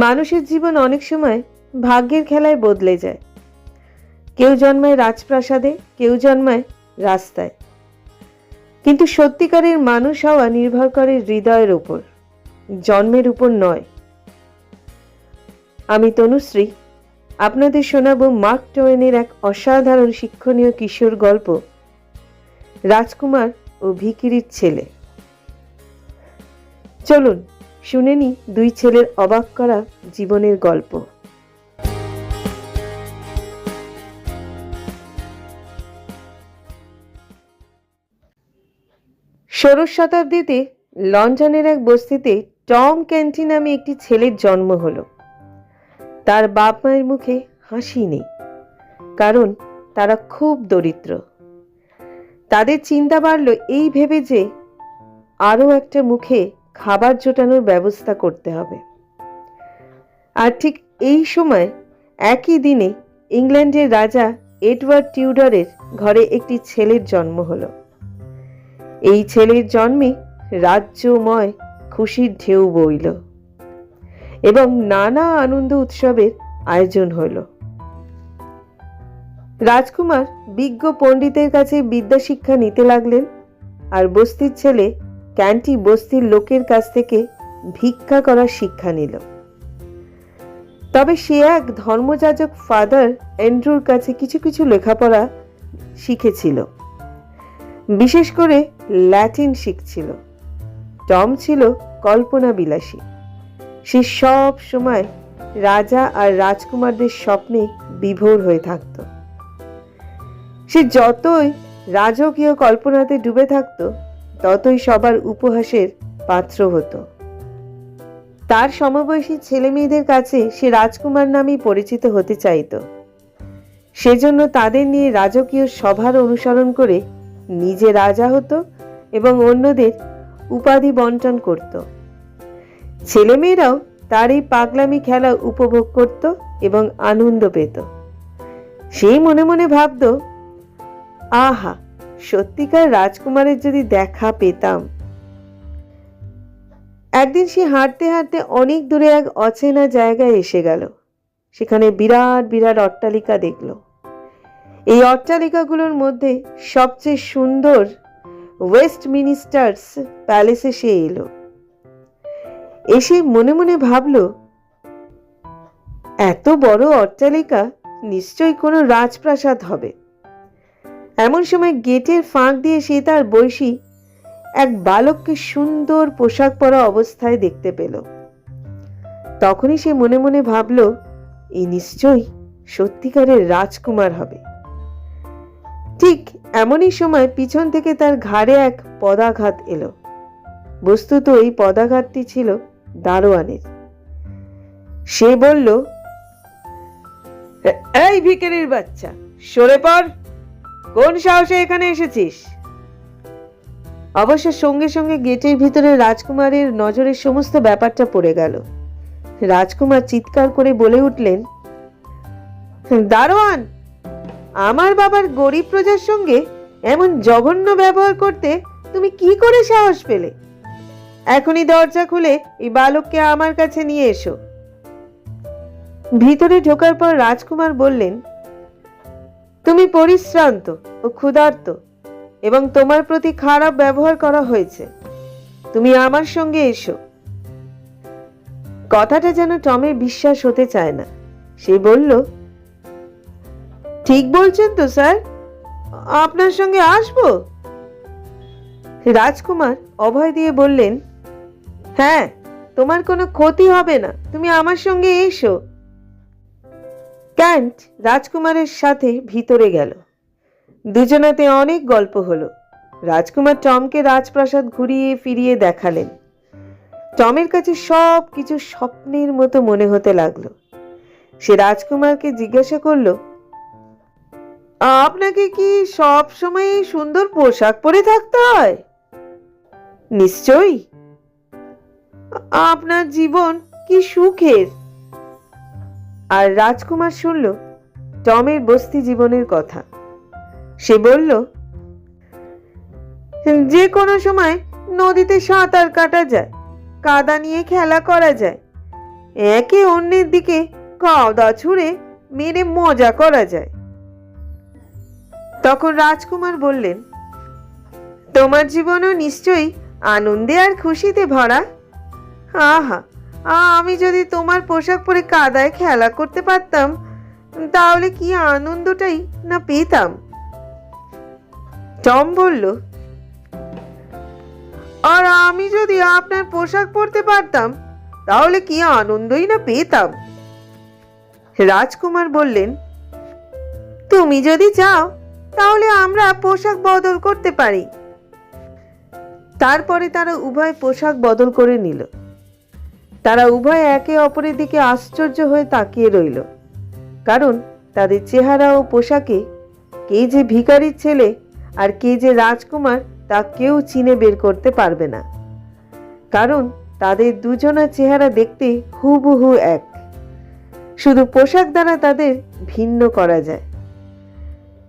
মানুষের জীবন অনেক সময় ভাগ্যের খেলায় বদলে যায়। কেউ জন্মায় রাজপ্রাসাদে, কেউ জন্মায় রাস্তায়। কিন্তু সত্যিকারের মানুষ হওয়া নির্ভর করে হৃদয়ের উপর, জন্মের উপর নয়। আমি তনুশ্রী, আপনাদের শোনাবো মার্ক টোয়েনের এক অসাধারণ শিক্ষণীয় কিশোর গল্প, রাজকুমার ও ভিখিরির ছেলে। চলুন শুনে নি দুই ছেলের অবাক করা জীবনের গল্প। ষোড়শ শতাব্দীতে লন্ডনের এক বস্তিতে টম ক্যান্টি নামে একটি ছেলের জন্ম হলো। তার বাপ মায়ের মুখে হাসি নেই, কারণ তারা খুব দরিদ্র। তাদের চিন্তা বাড়ল এই ভেবে যে আরও একটা মুখে খাবার জোটানোর ব্যবস্থা করতে হবে। আর ঠিক এই সময় একই দিনে ইংল্যান্ডের রাজা এডওয়ার্ড টিউডারের ঘরে একটি ছেলের জন্ম হলো। এই ছেলের জন্মে রাজ্যময় খুশির ঢেউ বইল এবং নানা আনন্দ উৎসবের আয়োজন হলো। রাজকুমার বিজ্ঞ পণ্ডিতের কাছে বিদ্যা শিক্ষা নিতে লাগলেন, আর বস্তির ছেলে ক্যান্টি বস্তির লোকের কাছ থেকে ভিক্ষা করার শিক্ষা নিল। তবে সে এক ধর্মযাজক ফাদার অ্যান্ড্রুর কাছে কিছু কিছু লেখাপড়া শিখেছিল, বিশেষ করে ল্যাটিন শিখছিল। টম ছিল কল্পনা বিলাসী। সে সব সময় রাজা আর রাজকুমারদের স্বপ্নে বিভোর হয়ে থাকত। সে যতই রাজকীয় কল্পনাতে ডুবে থাকত, ততই সবার উপহাসের পাত্র হতো। তার সমবয়সী ছেলে মেয়েদের কাছে সে রাজকুমার নামেই পরিচিত হতে চাইত। সেজন্য তাদের নিয়ে রাজকীয় সভার অনুসরণ করে নিজে রাজা হতো এবং অন্যদের উপাধি বন্টন করত। ছেলেমেয়েরাও তার এই পাগলামি খেলা উপভোগ করত এবং আনন্দ পেত। সেই মনে মনে ভাবত, আহা, সত্যিকার রাজকুমারের যদি দেখা পেতাম। একদিন সে হাঁটতে হাঁটতে অনেক দূরে এক অচেনা জায়গায় এসে গেল। সেখানে বিরাট বিরাট অট্টালিকা দেখল। এই অট্টালিকাগুলোর মধ্যে সবচেয়ে সুন্দর ওয়েস্টমিনিস্টার্স প্যালেসে সে এলো। এসে মনে মনে ভাবল, এত বড় অট্টালিকা নিশ্চয়ই কোনো রাজপ্রাসাদ হবে। এমন সময় গেটের ফাঁক দিয়ে সে তার বয়সী এক বালককে সুন্দর পোশাক পরা অবস্থায় দেখতে পেল। তখনই সে মনে মনে ভাবল, এই নিশ্চয়ই সত্যিকারের রাজকুমার হবে। ঠিক এমনই সময় পিছন থেকে তার ঘাড়ে এক পদাঘাত এলো। বস্তুত এই পদাঘাতটি ছিল দারোয়ানের। সে বলল, এই ভিখারির বাচ্চা, সরে পড়, কোন সাহসে এখানে এসেছিস? অবশ্য সঙ্গে সঙ্গে গেটের ভিতরে রাজকুমারের নজরের সমস্ত ব্যাপারটা পড়ে গেল। রাজকুমার চিৎকার করে বলে উঠলেন, দারোয়ান, আমার বাবার গরিব প্রজার সঙ্গে এমন জঘন্য ব্যবহার করতে তুমি কি করে সাহস পেলে? এখনই দরজা খুলে এই বালককে আমার কাছে নিয়ে এসো। ভিতরে ঢোকার পর রাজকুমার বললেন, তুমি পরিশ্রান্ত ও ক্ষুধার্ত এবং তোমার প্রতি খারাপ ব্যবহার করা হয়েছে। তুমি আমার সঙ্গে এসো। কথাটা যেন টমের বিশ্বাস হতে চায় না। সে বলল, ঠিক বলছেন তো স্যার, আপনার সঙ্গে আসবো? রাজকুমার অভয় দিয়ে বললেন, হ্যাঁ, তোমার কোনো ক্ষতি হবে না, তুমি আমার সঙ্গে এসো। ক্যান্ট রাজকুমারের সাথে ভিতরে গেল। দুজনাতে অনেক গল্প হলো। রাজকুমার টমকে রাজপ্রাসাদ ঘুরিয়ে ফিরিয়ে দেখালেন। টমের কাছে সব কিছু স্বপ্নের মতো মনে হতে লাগলো। সে রাজকুমারকে জিজ্ঞাসা করল, আপনাকে কি সব সময় সুন্দর পোশাক পরে থাকতে হয়? নিশ্চয়ই। আপনার জীবন কি সুখের? আর রাজকুমার শুনল টমের বস্তি জীবনের কথা। সে বলল, যে কোনো সময় নদীতে সাঁতার কাটা যায়, কাদা নিয়ে খেলা করা যায়, একে অন্যের দিকে কাদা ছুঁড়ে মেরে মজা করা যায়। তখন রাজকুমার বললেন, তোমার জীবনও নিশ্চয়ই আনন্দে আর খুশিতে ভরা। আহা, আমি যদি তোমার পোশাক পরে কাদায় খেলা করতে পারতাম তাহলে কি আনন্দটাই না পেতাম। টম বলল, আর আমি যদি আপনার পোশাক পরতে পারতাম তাহলে কি আনন্দই না পেতাম। রাজকুমার বললেন, তুমি যদি চাও তাহলে আমরা পোশাক বদল করতে পারি। তারপরে তারা উভয় পোশাক বদল করে নিল। তারা উভয় একে অপরের দিকে আশ্চর্য হয়ে তাকিয়ে রইল, কারণ তাদের চেহারা ও পোশাকে কে যে ভিখারির ছেলে আর কে যে রাজকুমার তা কেউ চিনে বের করতে পারবে না, কারণ তাদের দুজনের চেহারা দেখতে হুবহু এক, শুধু পোশাক দ্বারা তাদের ভিন্ন করা যায়।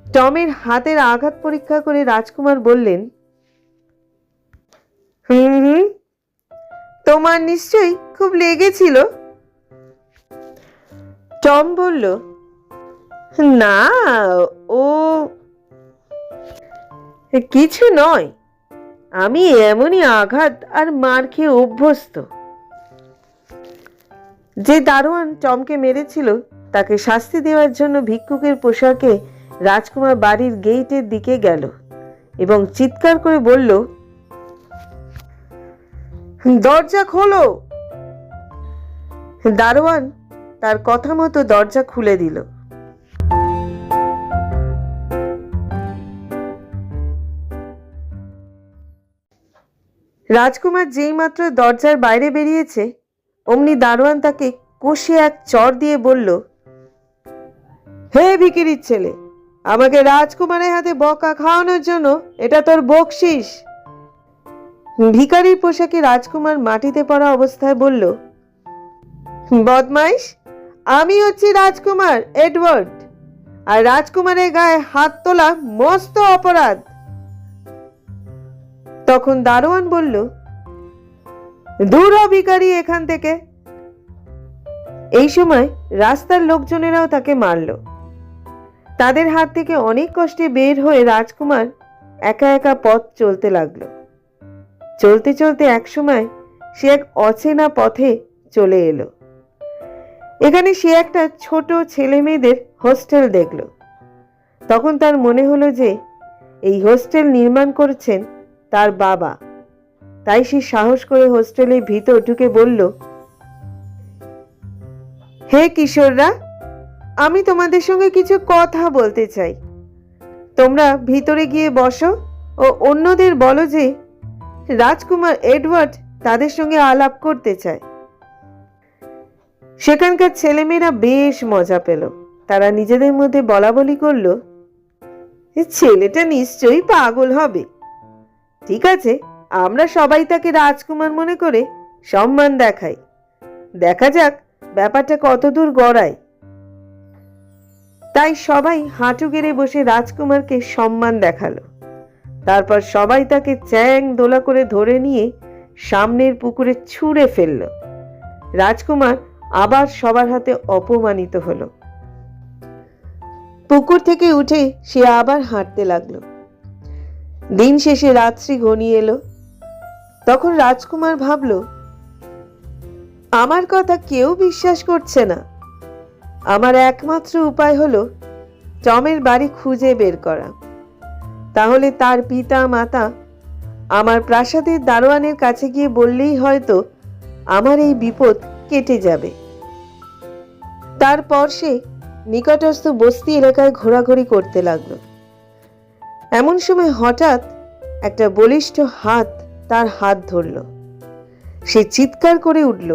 টমের হাতের আঘাত পরীক্ষা করে রাজকুমার বললেন, হুম, তোমার নিশ্চয়ই খুব লেগেছিল। টম বলল, না, ও কিছু নয়, আমি এমনই আঘাত আর মার খেয়ে অভ্যস্ত। যে দারোয়ান টমকে মেরেছিল তাকে শাস্তি দেওয়ার জন্য ভিক্ষুকের পোশাকে রাজকুমার বাড়ির গেটের দিকে গেল এবং চিৎকার করে বলল, দরজা খোলো। দারোয়ান তার কথা মতো দরজা খুলে দিল। রাজকুমার যেই মাত্র দরজার বাইরে বেরিয়েছে অমনি দারোয়ান তাকে কষে এক চড় দিয়ে বলল, হে ভিখিরির ছেলে, আমাকে রাজকুমারের হাতে বকা খাওয়ানোর জন্য এটা তোর বকশিস। ভিখারির পোশাকে রাজকুমার মাটিতে পড়া অবস্থায় বলল, বদমাইশ, আমি হচ্ছি রাজকুমার এডওয়ার্ড, আর রাজকুমারের গায়ে হাত তোলা মস্ত অপরাধ। তখন দারোয়ান বলল, দূর হ ভিখারি এখান থেকে। এই সময় রাস্তার লোকজনেরাও তাকে মারল। তাদের হাত থেকে অনেক কষ্টে বের হয়ে রাজকুমার একা একা পথ চলতে লাগলো। চলতে চলতে এক সময় সে এক অচেনা পথে চলে এলো। এখানে সে একটা ছোট ছেলে মেয়েদের হোস্টেল দেখল। তখন তার মনে হলো যে এই হোস্টেল নির্মাণ করছেন তার বাবা। তাই সে সাহস করে হোস্টেলের ভিতর ঢুকে বলল, হে কিশোররা, আমি তোমাদের সঙ্গে কিছু কথা বলতে চাই। তোমরা ভিতরে গিয়ে বসো ও অন্যদের বলো যে রাজকুমার এডওয়ার্ড তাদের সঙ্গে আলাপ করতে চায়। সেখানকার ছেলেমেয়েরা বেশ মজা পেল। তারা নিজেদের মধ্যে বলাবলি করলো, ছেলেটা নিশ্চয়ই পাগল হবে। ঠিক আছে, আমরা সবাই তাকে রাজকুমার মনে করে সম্মান দেখাই। দেখা যাক ব্যাপারটা কতদূর গড়ায়। তাই সবাই হাঁটু গেড়ে বসে রাজকুমারকে সম্মান দেখালো। তারপর সবাই তাকে চ্যাং দোলা করে ধরে নিয়ে সামনের পুকুরে ছুঁড়ে ফেলল। রাজকুমার আবার সবার হাতে অপমানিত হলো। পুকুর থেকে উঠে সে আবার হাঁটতে লাগলো। দিন শেষে রাত্রি ঘনিয়ে এলো। তখন রাজকুমার ভাবল, আমার কথা কেউ বিশ্বাস করছে না। আমার একমাত্র উপায় হলো টমের বাড়ি খুঁজে বের করা। তাহলে তার পিতা মাতা আমার প্রাসাদের দারোয়ানের কাছে গিয়ে বললেই হয়তো আমার এই বিপদ কেটে যাবে। তারপর সে নিকটস্থ বস্তি এলাকায় ঘোরাঘুরি করতে লাগলো। এমন সময় হঠাৎ একটা বলিষ্ঠ হাত তার হাত ধরল। সে চিৎকার করে উঠল,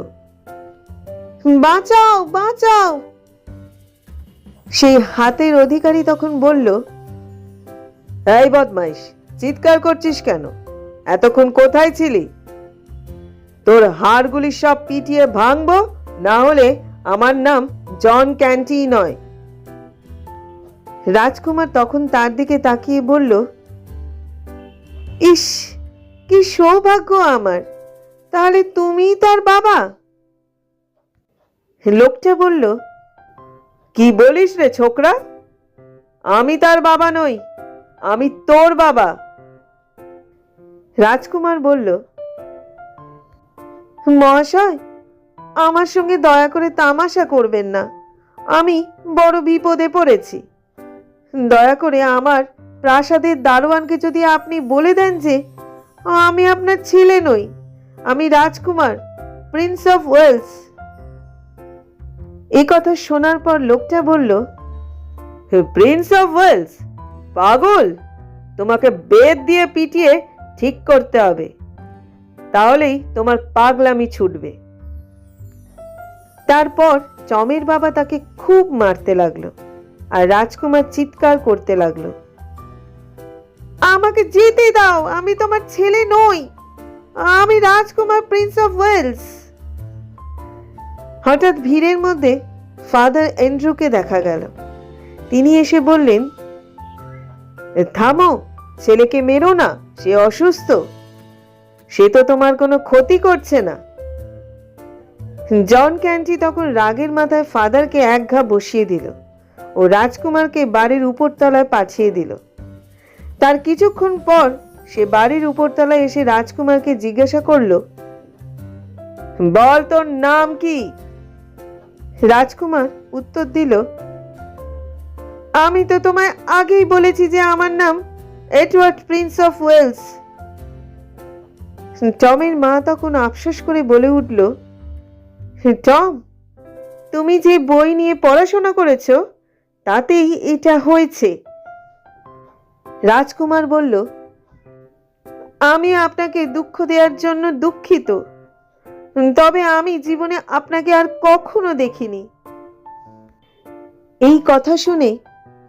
বাঁচাও, বাঁচাও। সেই হাতের অধিকারী তখন বলল, এই বদমাইশ, চিৎকার করছিস কেন? এতক্ষণ কোথায় ছিলি? তোর হাড়গুলি সব পিটিয়ে ভাঙবো, না হলে আমার নাম জন ক্যান্টি নয়। রাজকুমার তখন তার দিকে তাকিয়ে বলল, ইস, কি সৌভাগ্য আমার! তাহলে তুমিই তার বাবা। লোকটা বলল, কি বলিস রে ছোকরা? আমি তার বাবা নই, আমি তোর বাবা। রাজকুমার বলল, মহাশয়, আমার সঙ্গে দয়া করে তামাশা করবেন না। আমি বড় বিপদে পড়েছি। দয়া করে আমার প্রাসাদের দারোয়ানকে যদি আপনি বলে দেন যে আমি আপনার ছেলে নই, আমি রাজকুমার, প্রিন্স অফ ওয়েলস। এই কথা শোনার পর লোকটা বলল, প্রিন্স অফ ওয়েলস? পাগল! তোমাকে বেত দিয়ে পিটিয়ে ঠিক করতে হবে, তাহলেই তোমার পাগলামি ছুটবে। তারপর টমের বাবা তাকে খুব মারতে লাগলো, আর রাজকুমার চিৎকার করতে লাগলো, আমাকে যেতে দাও, আমি তোমার ছেলে নই, আমি রাজকুমার, প্রিন্স অফ ওয়েলস। হঠাৎ ভিড়ের মধ্যে ফাদার অ্যান্ড্রুকে দেখা গেল। তিনি এসে বললেন, থামো, ছেলেকে মেরো না, সে অসুস্থ, সে তো তোমার কোনো ক্ষতি করছে না। জন ক্যান্টি তখন রাগের মাথায় ফাদারকে এক ঘা বসিয়ে দিল ও রাজকুমারকে বাড়ির উপরতলায় পাঠিয়ে দিল। তার কিছুক্ষণ পর সে বাড়ির উপরতলায় এসে রাজকুমারকে জিজ্ঞাসা করল, বল তোর নাম কি? রাজকুমার উত্তর দিল, আমি তো তোমায় আগেই বলেছি যে আমার নাম এডওয়ার্ড, প্রিন্স অফ ওয়েলস। টমের মা তখন আফসোস করে বলে উঠল, টম, তুমি যে বই নিয়ে পড়াশোনা করেছো তাতেই এটা হয়েছে। রাজকুমার বলল, আমি আপনাকে দুঃখ দেওয়ার জন্য দুঃখিত, তবে আমি জীবনে আপনাকে আর কখনো দেখিনি। এই কথা শুনে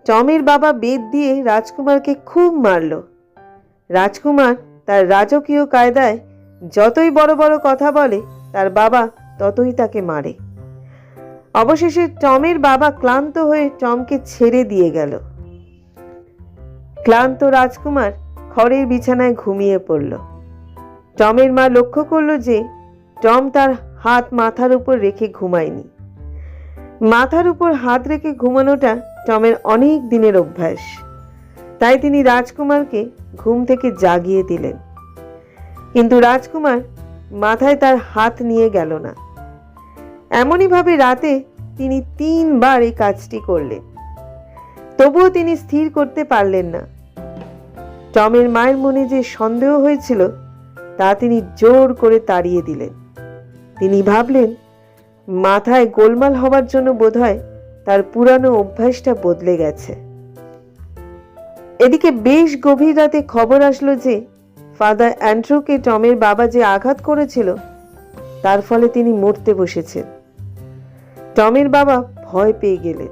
টমের বাবা বেত দিয়ে রাজকুমারকে খুব মারল। রাজকুমার তার রাজকীয় কায়দায় যতই বড় বড় কথা বলে, তার বাবা ততই তাকে মারে। অবশেষে টমের বাবা ক্লান্ত হয়ে টমকে ছেড়ে দিয়ে গেল। ক্লান্ত রাজকুমার খড়ের বিছানায় ঘুমিয়ে পড়ল। টমের মা লক্ষ্য করল যে টম তার হাত মাথার উপর রেখে ঘুমায়নি। মাথার উপর হাত রেখে ঘুমানোটা টমের অনেক দিনের অভ্যাস, তাই তিনি রাজকুমারকে ঘুম থেকে জাগিয়ে দিলেন। কিন্তু রাজকুমার মাথায় তার হাত নিয়ে গেল না। এমনই ভাবে রাতে তিনি 3 বার এই কাজটি করলেন, তবুও তিনি স্থির করতে পারলেন না। টমের মায়ের মনে যে সন্দেহ হয়েছিল তা তিনি জোর করে তাড়িয়ে দিলেন। তিনি ভাবলেন, মাথায় গোলমাল হবার জন্য বোধহয় তার পুরানো অভ্যাসটা বদলে গেছে। এদিকে বেশ গভীর রাতে খবর আসলো যে ফাদার অ্যান্ড্রুকে টমের বাবা যে আঘাত করেছিল তার ফলে তিনি মরতে বসেছেন। টমের বাবা ভয় পেয়ে গেলেন।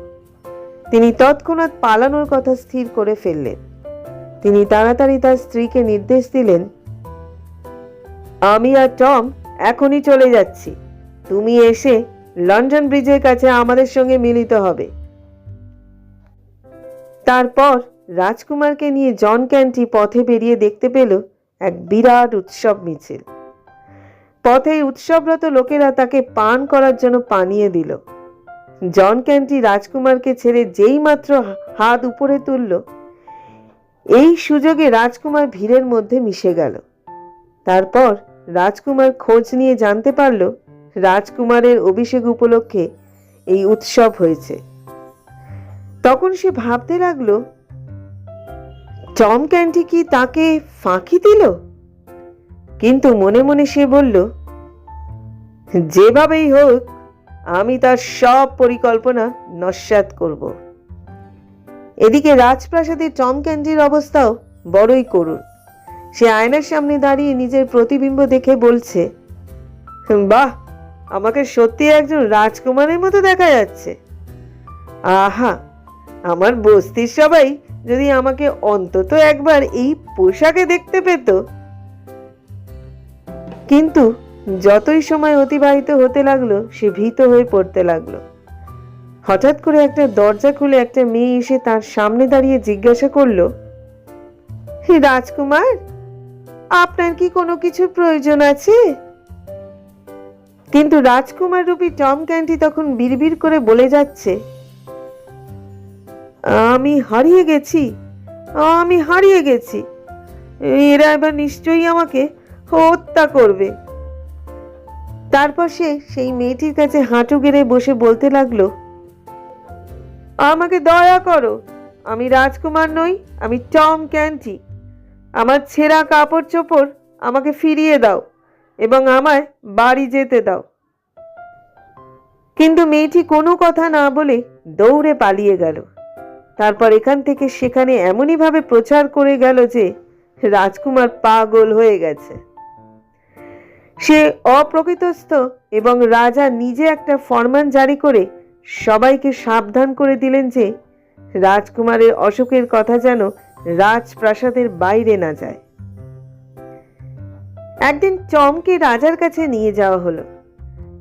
তিনি তৎক্ষণাৎ পালানোর কথা স্থির করে ফেললেন। তিনি তাড়াতাড়ি তার স্ত্রীকে নির্দেশ দিলেন, আমি আর টম এখনই চলে যাচ্ছি, তুমি এসে লন্ডন ব্রিজের কাছে আমাদের সঙ্গে মিলিত হবে। তারপর রাজকুমারকে নিয়ে জন ক্যান্টি পথে বেরিয়ে দেখতে পেল এক বিরাট উৎসব মিছিল। পথে উৎসবরত লোকেরা তাকে পান করার জন্য পানীয় দিল। জন ক্যান্টি রাজকুমারকে ছেড়ে যেই মাত্র হাত উপরে তুলল, এই সুযোগে রাজকুমার ভিড়ের মধ্যে মিশে গেল। তারপর রাজকুমার খোঁজ নিয়ে জানতে পারল রাজকুমারের অভিষেক উপলক্ষে এই উৎসব হয়েছে। তখন সে ভাবতে লাগলো, টম ক্যান্টি কি তাকে ফাঁকি দিল? কিন্তু মনে মনে সে বলল, যেভাবেই হোক আমি তার সব পরিকল্পনা নস্যাৎ করব। এদিকে রাজপ্রাসাদে টম ক্যান্টির অবস্থাও বড়ই করুণ। সে আয়নার সামনে দাঁড়িয়ে নিজের প্রতিবিম্ব দেখে বলছে, বাহ, আমাকে সত্যি একজন রাজকুমারের মতো দেখা যাচ্ছে। আহা, আমার বস্তির সবাই যদি আমাকে অন্তত একবার এই পোশাকে দেখতে পেত। কিন্তু যতই সময় অতিবাহিত হতে লাগলো সে ভীত হয়ে পড়তে লাগলো। হঠাৎ করে একটা দরজা খুলে একটা মেয়ে এসে তার সামনে দাঁড়িয়ে জিজ্ঞাসা করলো, রাজকুমার, আপনার কি কোনো কিছু প্রয়োজন আছে? কিন্তু রাজকুমার রূপী টম ক্যান্টি তখন বিড়বিড় করে বলে যাচ্ছে, আমি হারিয়ে গেছি, আমি হারিয়ে গেছি, এরা এবার নিশ্চয়ই আমাকে হত্যা করবে। তারপর সে সেই মেয়েটির কাছে হাঁটু গেড়ে বসে বলতে লাগলো, আমাকে দয়া করো, আমি রাজকুমার নই, আমি টম ক্যান্টি। আমার ছেঁড়া কাপড় চোপড় আমাকে ফিরিয়ে দাও এবং আমায় বাড়ি যেতে দাও। কিন্তু মেয়েটি কোনো কথা না বলে দৌড়ে পালিয়ে গেল। তারপর এখান থেকে সেখানে এমনই ভাবে প্রচার করে গেল যে রাজকুমার পাগল হয়ে গেছে। সে অপ্রকৃতস্থ এবং রাজা নিজে একটা ফরমান জারি করে সবাইকে সাবধান করে দিলেন যে রাজকুমারের অসুখের কথা যেন রাজপ্রাসাদের বাইরে না যায়। একদিন টমকে রাজার কাছে নিয়ে যাওয়া হলো।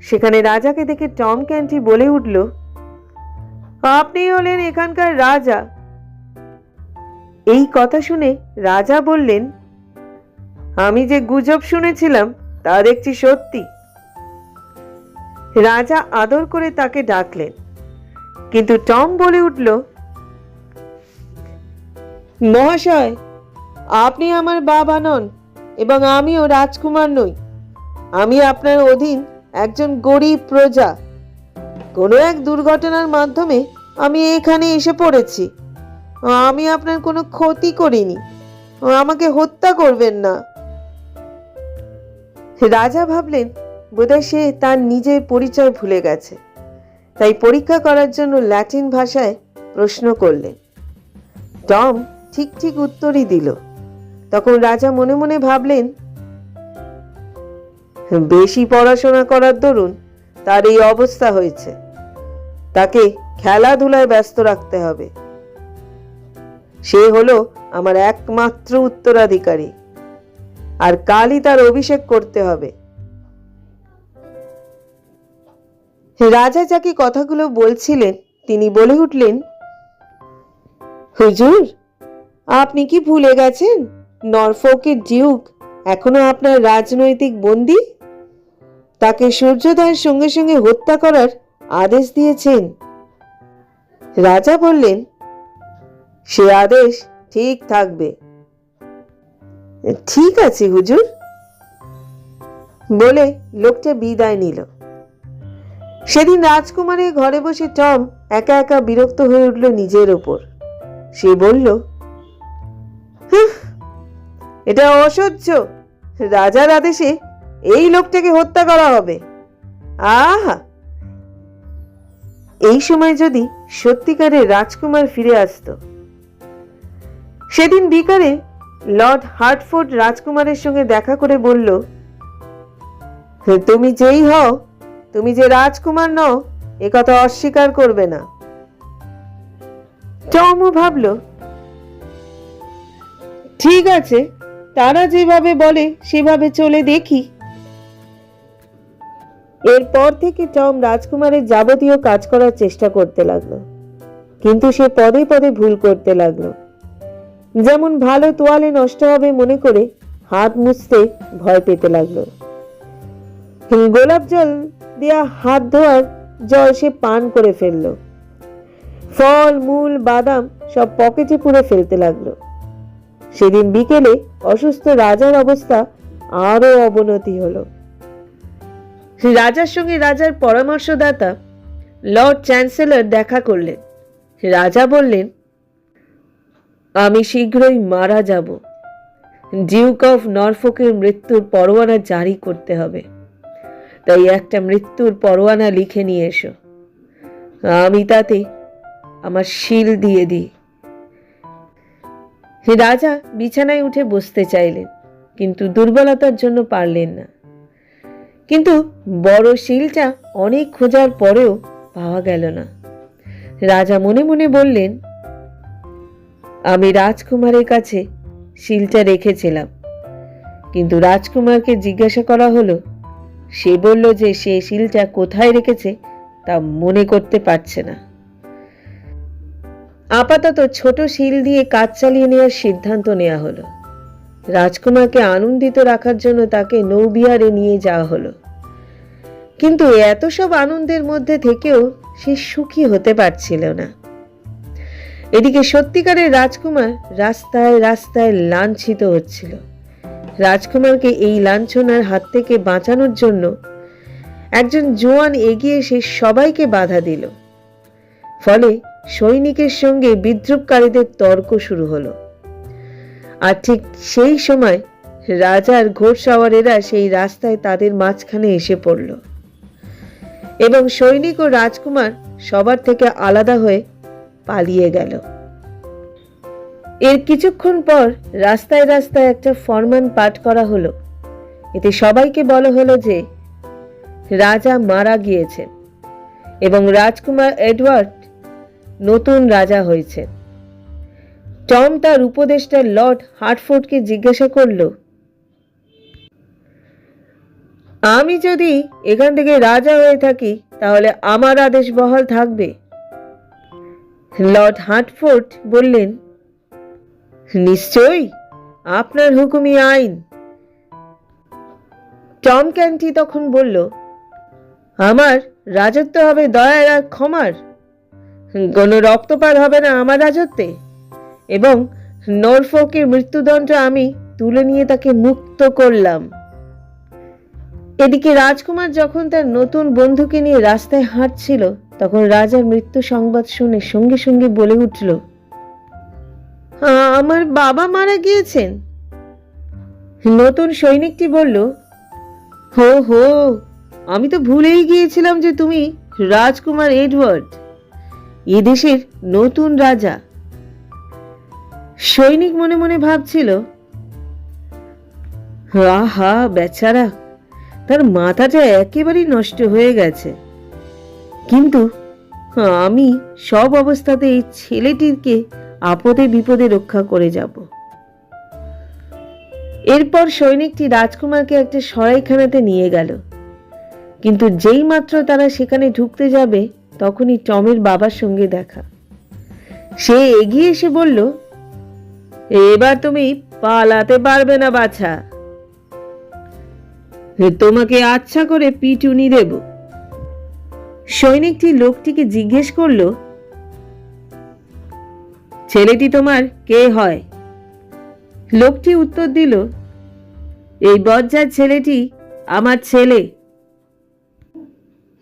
সেখানে রাজাকে দেখে টম ক্যান্টি বলে উঠল, আপনি হলেন এখানকার রাজা। এই কথা শুনে রাজা বললেন, আমি যে গুজব শুনেছিলাম তা দেখছি সত্যি। রাজা আদর করে তাকে ডাকলেন, কিন্তু টম বলে উঠল, মহাশয়, আপনি আমার বাবা নন এবং আমিও রাজকুমার নই। আমি আপনার অধীন একজন গরিব প্রজা। কোনো এক দুর্ঘটনার মাধ্যমে আমি এখানে এসে পড়েছি। আমি আপনার কোনো ক্ষতি করিনি, আমাকে হত্যা করবেন না। রাজা ভাবলেন বোধহয় সে তার নিজের পরিচয় ভুলে গেছে, তাই পরীক্ষা করার জন্য ল্যাটিন ভাষায় প্রশ্ন করলেন। টম ঠিক ঠিক উত্তরই দিল। তখন রাজা মনে মনে ভাবলেন, বেশি পড়াশোনা করার দরুন তার এই অবস্থা হয়েছে, তাকে খেলাধুলায় ব্যস্ত রাখতে হবে। সে হলো আমার একমাত্র উত্তরাধিকারী, আর কালই তার অভিষেক করতে হবে। রাজা যাকে কথাগুলো বলছিলেন তিনি বলে উঠলেন, হুজুর, আপনি কি ভুলে গেছেন নরফোকের ডিউক এখনো আপনার রাজনৈতিক বন্দী? তাকে সূর্যোদয়ের সঙ্গে সঙ্গে হত্যা করার আদেশ দিয়েছেন। রাজা বললেন, সে আদেশ ঠিক থাকবে। ঠিক আছে হুজুর, বলে লোকটা বিদায় নিল। সেদিন রাজকুমারের ঘরে বসে টম একা একা বিরক্ত হয়ে উঠল নিজের ওপর। সে বলল, এটা অসহ্য, রাজার আদেশে এই লোকটাকে হত্যা করা হবে। আহা, এই সময় যদি সত্যিকারের রাজকুমার ফিরে আসতো। সেদিন বিকালে লর্ড হার্টফোর্ড রাজকুমারের সঙ্গে দেখা করে বলল, তুমি যেই হও, তুমি যে রাজকুমার নও এ কথা অস্বীকার করবে না। টমও ভাবল, ঠিক আছে, তারা যেভাবে বলে সেভাবে চলে দেখি। এরপর থেকে টম রাজকুমারের যাবতীয় কাজ করার চেষ্টা করতে লাগলো, কিন্তু সে পদে পদে ভুল করতে লাগলো। যেমন ভালো তোয়ালে নষ্ট হবে মনে করে হাত মুছতে ভয় পেতে লাগলো। গোলাপ জল দেয়া হাত ধোয়ার জল সে পান করে ফেললো। ফল, মূল, বাদাম সব পকেটে পুরে ফেলতে লাগলো। সেদিন বিকেলে অসুস্থ রাজার অবস্থা আরো অবনতি হলো। রাজার সঙ্গে রাজার পরামর্শদাতা লর্ড চ্যান্সেলর দেখা করলেন। রাজা বললেন, আমি শীঘ্রই মারা যাব। ডিউক অফ নরফোকের মৃত্যুর পরোয়ানা জারি করতে হবে, তাই একটা মৃত্যুর পরোয়ানা লিখে নিয়ে এসো। আমি তাতে আমার শিল দিয়ে দিই। রাজা বিছানায় উঠে বসতে চাইলেন, কিন্তু দুর্বলতার জন্য পারলেন না। কিন্তু বড় শিলটা অনেক খোঁজার পরেও পাওয়া গেল না। রাজা মনে মনে বললেন, আমি রাজকুমারের কাছে শিলটা রেখেছিলাম, কিন্তু রাজকুমারকে জিজ্ঞাসা করা হলো, সে বলল যে সে শিলটা কোথায় রেখেছে তা মনে করতে পারছে না। আপাতত ছোট শিল দিয়ে কাজ চালিয়ে নেওয়ার সিদ্ধান্ত নেওয়া হলো। রাজকুমারকে আনন্দিত রাখার জন্য তাকে নৌবিহারে নিয়ে যাওয়া হলো। কিন্তু এত সব আনন্দের মধ্যে থেকেও সে সুখী হতে পারছিল না। এদিকে সত্যিকারের রাজকুমার রাস্তায় রাস্তায় লাঞ্ছিত হচ্ছিল। রাজকুমারকে এই লাঞ্ছনার হাত থেকে বাঁচানোর জন্য একজন জোয়ান এগিয়ে এসে সবাইকে বাধা দিল। ফলে সৈনিকের সঙ্গে বিদ্রুপকারীদের তর্ক শুরু হলো। আর ঠিক সেই সময় রাজার ঘোড়সওয়ারেরা সেই রাস্তায় তাদের মাঝখানে এসে পড়ল এবং সৈনিক ও রাজকুমার সবার থেকে আলাদা হয়ে পালিয়ে গেল। এর কিছুক্ষণ পর রাস্তায় রাস্তায় একটা ফরমান পাঠ করা হলো। এতে সবাইকে বলা হলো যে রাজা মারা গিয়েছেন এবং রাজকুমার এডওয়ার্ড নতুন রাজা হয়েছেন। টম তার উপদেষ্টা লর্ড হার্টফোর্ডকে জিজ্ঞাসা করল, আমি যদি এখান থেকে রাজা হয়ে থাকি তাহলে আমার আদেশ বহাল থাকবে? লর্ড হার্টফোর্ড বললেন, নিশ্চয়ই, আপনার হুকুমই আইন। টম ক্যান্টি তখন বলল, আমার রাজত্ব হবে দয়ার আর ক্ষমার, কোনো রক্তপাত হবে না আমার রাজত্বে, এবং নরফোকের মৃত্যুদণ্ড আমি তুলে নিয়ে তাকে মুক্ত করলাম। এদিকে রাজকুমার যখন তার নতুন বন্ধুকে নিয়ে রাস্তায় হাঁটছিল তখন রাজার মৃত্যু সংবাদ শুনে সঙ্গে সঙ্গে বলে উঠল, আমার বাবা মারা গিয়েছেন। নতুন সৈনিকটি বলল, হো হো, আমি তো ভুলেই গিয়েছিলাম যে তুমি রাজকুমার এডওয়ার্ড, এদেশের নতুন রাজা। সৈনিক মনে মনে ভাবছিল, আহা বেচারা, তার মাথাটা একেবারেই নষ্ট হয়ে গেছে, কিন্তু আমি সব অবস্থাতে এই ছেলেটিকে আপদে বিপদে রক্ষা করে যাব। এরপর সৈনিকটি রাজকুমারকে একটা সরাইখানাতে নিয়ে গেল, কিন্তু যেই মাত্র তারা সেখানে ঢুকতে যাবে তখনই টমের বাবার সঙ্গে দেখা। সে এগিয়ে এসে বলল, এবার তুমি পালাতে পারবে না বাছা, তোমাকে আচ্ছা করে পিটুনি দেব। সৈনিকটি লোকটিকে জিজ্ঞেস করল, ছেলেটি তোমার কে হয়? লোকটি উত্তর দিল, এই বজ্জাত ছেলেটি আমার ছেলে।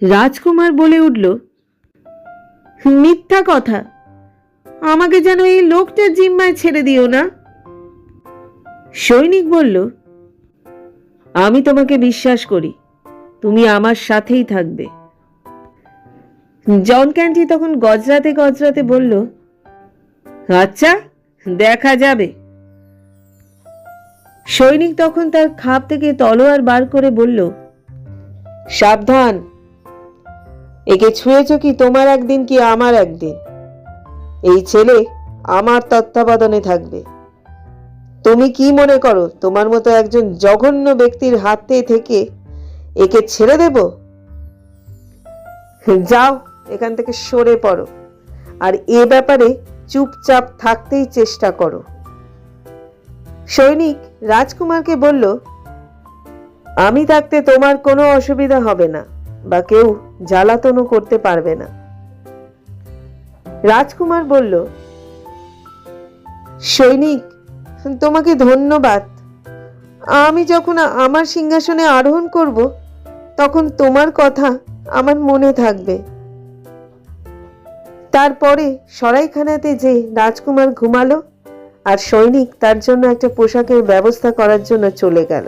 রাজকুমার বলে উঠল, মিথ্যা কথা, আমাকে যেন এই লোকটার জিম্মায় ছেড়ে দিও না। সৈনিক বলল, আমি তোমাকে বিশ্বাস করি, তুমি আমার সাথেই থাকবে। জন ক্যান্টি তখন গজরাতে গজরাতে বলল, আচ্ছা, দেখা যাবে। সৈনিক তখন তার খাপ থেকে তলোয়ার বার করে বলল, সাবধান, একে ছুঁয়েছ কি তোমার একদিন কি আমার একদিন। এই ছেলে আমার তত্ত্বাবধানে থাকবে। তুমি কি মনে করো তোমার মতো একজন জঘন্য ব্যক্তির হাতে থেকে একে ছেড়ে দেব? যাও, এখান থেকে সরে পড়ো, আর এ ব্যাপারে চুপচাপ থাকতেই চেষ্টা করো। সৈনিক রাজকুমারকে বলল, আমি থাকতে তোমার কোনো অসুবিধা হবে না বা কেউ জ্বালাতনও করতে পারবে না। রাজকুমার বলল, সৈনিক, তোমাকে ধন্যবাদ। আমি যখন আমার সিংহাসনে আরোহণ করব তখন তোমার কথা আমার মনে থাকবে। তারপরে সরাইখানাতে যে রাজকুমার ঘুমালো আর সৈনিক তার জন্য একটা পোশাকের ব্যবস্থা করার জন্য চলে গেল।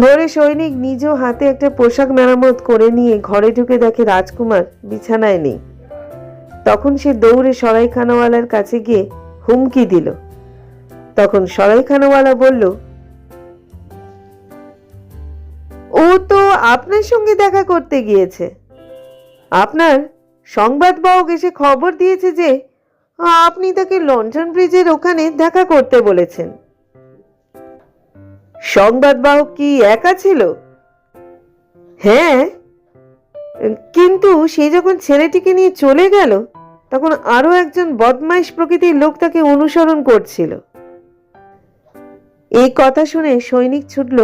ভোরে সৈনিক নিজেও হাতে একটা পোশাক মেরামত করে নিয়ে ঘরে ঢুকে দেখে রাজকুমার বিছানায় নেই। তখন সে দৌড়ে সরাইখানাওয়ালার কাছে গিয়ে হুমকি দিল। তখন সরাইখানাওয়ালা বলল, ও তো আপনার সঙ্গে দেখা করতে গিয়েছে। আপনার সংবাদবাহক এসে খবর দিয়েছে যে আপনি তাকে লন্ডন ব্রিজের ওখানে দেখা করতে বলেছেন। সংবাদবাহক কি একা ছিল? হ্যাঁ, কিন্তু সে যখন ছেলেটিকে নিয়ে চলে গেল তখন আরো একজন বদমাইশ প্রকৃতির লোক তাকে অনুসরণ করছিল। এই কথা শুনে সৈনিক ছুটল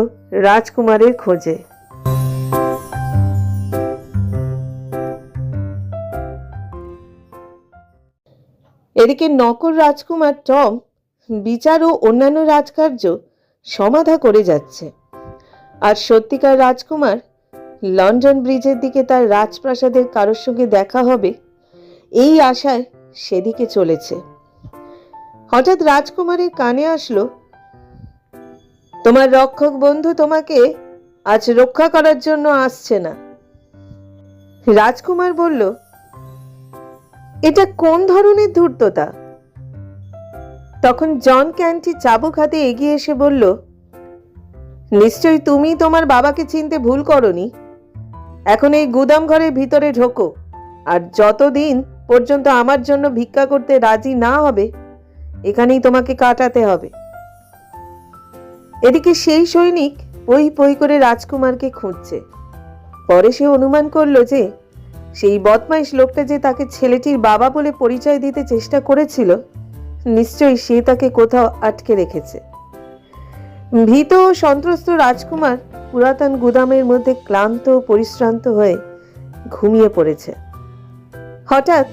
রাজকুমারের খোঁজে। এদিকে নকল রাজকুমার টম বিচার ও অন্যান্য রাজকার্য সমাধা করে যাচ্ছে, আর সত্যিকার রাজকুমার লন্ডন ব্রিজের দিকে তার রাজপ্রাসাদের কারোর সঙ্গে দেখা হবে এই আশায় সেদিকে চলেছে। হঠাৎ রাজকুমারের কানে আসলো, তোমার রক্ষক বন্ধু তোমাকে আজ রক্ষা করার জন্য আসছে না। রাজকুমার বলল, এটা কোন ধরনের ধূর্ততা? তখন জন ক্যান্টি চাবুক হাতে এগিয়ে এসে বলল, নিশ্চয়ই তুমি তোমার বাবাকে চিনতে ভুল করনি। এখন এই গুদাম ঘরের ভিতরে ঢোকো, আর যতদিন পর্যন্ত আমার জন্য ভিক্ষা করতে রাজি না হবে এখানেই তোমাকে কাটাতে হবে। এদিকে সেই সৈনিক পই পই করে রাজকুমারকে খুঁজছে। পরে সে অনুমান করলো যে সেই বদমাইশ লোকটা যে তাকে ছেলেটির বাবা বলে পরিচয় দিতে চেষ্টা করেছিল, নিশ্চয়ই সে তাকে কোথাও আটকে রেখেছে। ভীত ও সন্ত্রস্ত রাজকুমার পুরাতন গুদামের মধ্যে ক্লান্ত ও পরিশ্রান্ত হয়ে ঘুমিয়ে পড়েছে। হঠাৎ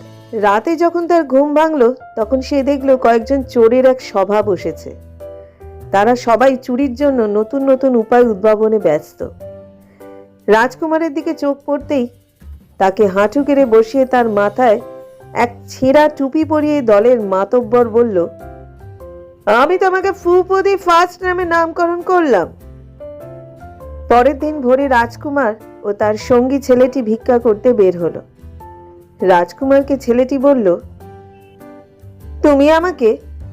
রাতে যখন তার ঘুম ভাঙল, তখন সে দেখল কয়েকজন চোরের এক সভা বসেছে। তারা সবাই চুরির জন্য নতুন নতুন উপায় উদ্ভাবনে ব্যস্ত। রাজকুমারের দিকে চোখ পড়তেই তাকে হাঁটু গেড়ে বসিয়ে তার মাথায় এক ছেঁড়া টুপি পরিয়ে দলের মাতব্বর বলল, আমি তোমাকে ফুপদি ফার্স্ট নামে নামকরণ করলাম। পরের দিন ভোরে রাজকুমার ও তার সঙ্গী ছেলেটি ভিক্ষা করতে বের হলো। রাজকুমারকে ছেলেটি বলল, তুমি আমাকে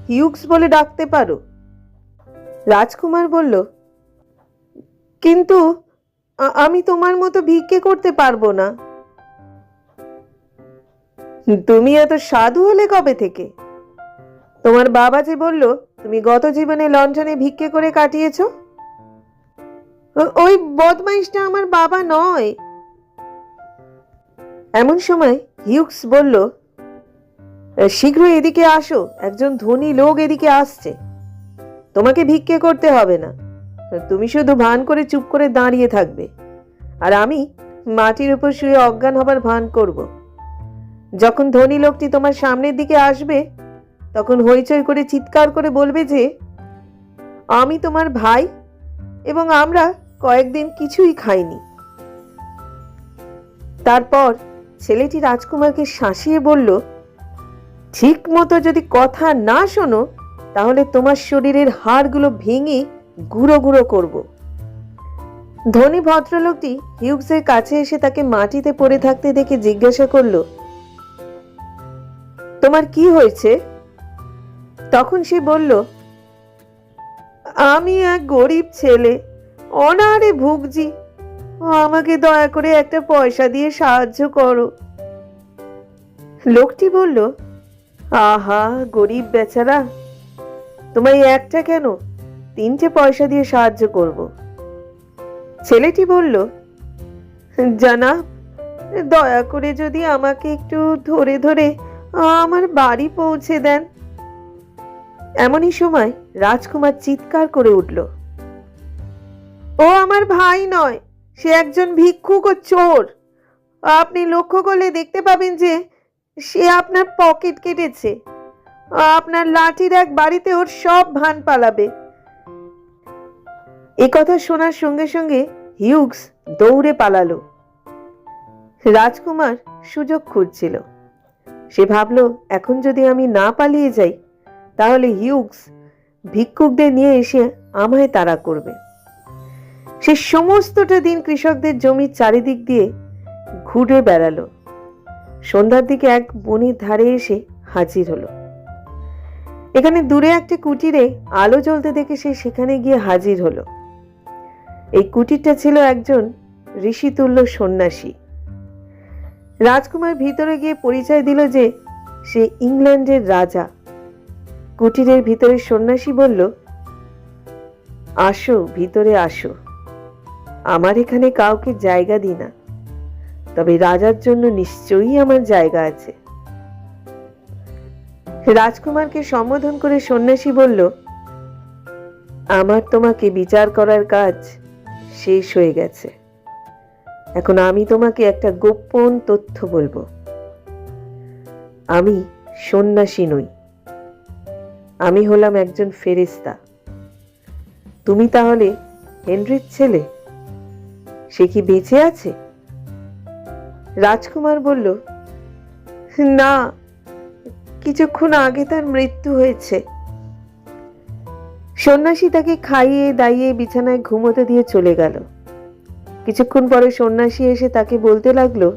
হিউগস বলে ডাকতে পারো। রাজকুমার বলল, কিন্তু আমি তোমার মতো ভিক্ষে করতে পারবো না। তুমি এত সাধু হলে কবে থেকে? তোমার বাবা যে বলল তুমি গত জীবনে লন্ডনে ভিক্ষে করে কাটিয়েছ। ওই বদমাইশটা আমার বাবা নয়। এমন সময় হিউগস বলল, শীঘ্রই এদিকে আসো, একজন ধনী লোক এদিকে আসছে। তোমাকে ভিক্ষে করতে হবে না, তুমি শুধু ভান করে চুপ করে দাঁড়িয়ে থাকবে, আর আমি মাটির উপর শুয়ে অজ্ঞান হবার ভান করব। যখন ধনী লোকটি তোমার সামনের দিকে আসবে, তখন হইচই করে চিৎকার করে বলবে যে আমি তোমার ভাই এবং আমরা কয়েকদিন কিছুই খাইনি। তারপর ছেলেটি রাজকুমারকে শাসিয়ে বলল, ঠিক মতো যদি কথা না শোনো তাহলে তোমার শরীরের হাড়গুলো ভেঙে গুঁড়ো গুঁড়ো করব। ধনী ভদ্রলোকটি হিউগসের কাছে এসে তাকে মাটিতে পড়ে থাকতে দেখে জিজ্ঞাসা করল, তোমার কি হয়েছে? তখন সে বলল, আমি এক গরিব ছেলে, অনাহারে ভুগছি, আমাকে দয়া করে একটা পয়সা দিয়ে সাহায্য করো। লোকটি বলল, আহা গরিব বেচারা, তোমায় একটা কেন, 3টে পয়সা দিয়ে সাহায্য করব। ছেলেটি বলল, জানাব, দয়া করে যদি আমাকে একটু ধরে ধরে আমার বাড়ি পৌঁছে দেন। এমনই সময় রাজকুমার চিৎকার করে উঠল, ও আমার ভাই নয়, সে একজন ভিক্ষুক ও চোর। আপনি লক্ষ্য করলে দেখতে পাবেন যে সে আপনার পকেট কেটেছে। আপনার লাঠির এক বাড়িতে ওর সব ভান পালাবে। এ কথা শোনার সঙ্গে সঙ্গে হিউগস দৌড়ে পালালো। রাজকুমার সুযোগ খুঁজছিল। সে ভাবল, এখন যদি আমি না পালিয়ে যাই তাহলে হিউগস ভিক্ষুকদের নিয়ে এসে আমায় তাড়া করবে। সে সমস্তটা দিন কৃষকদের জমির চারিদিক দিয়ে ঘুরে বেড়ালো। সন্ধ্যার দিকে এক বনের ধারে এসে হাজির হলো। এখানে দূরে একটা কুটিরে আলো জ্বলতে দেখে সে সেখানে গিয়ে হাজির হলো। এই কুটিরটা ছিল একজন ঋষিতুল্য সন্ন্যাসী। রাজকুমার ভিতরে গিয়ে পরিচয় দিল যে সে ইংল্যান্ডের রাজা। কুটিরের ভিতরে সন্ন্যাসী বলল, আসো, ভিতরে আসো। আমার এখানে কাউকে জায়গা দিই না, তবে রাজার জন্য নিশ্চয়ই আমার জায়গা আছে। রাজকুমারকে সম্বোধন করে সন্ন্যাসী বলল, আমার তোমাকে বিচার করার কাজ শেষ হয়ে গেছে। এখন আমি তোমাকে একটা গোপন তথ্য বলবো। আমি সন্ন্যাসী নই, আমি হলাম একজন ফেরেশতা। তুমি তাহলে হেনরির ছেলে? সে কি বেঁচে আছে? রাজকুমার বলল, না, কিছুক্ষণ আগে তার মৃত্যু হয়েছে। সন্ন্যাসী তাকে খাইয়ে দাইয়ে বিছানায় ঘুমোতে দিয়ে চলে গেল। কিছুক্ষণ পরে সন্ন্যাসী এসে তাকে বলতে লাগলো,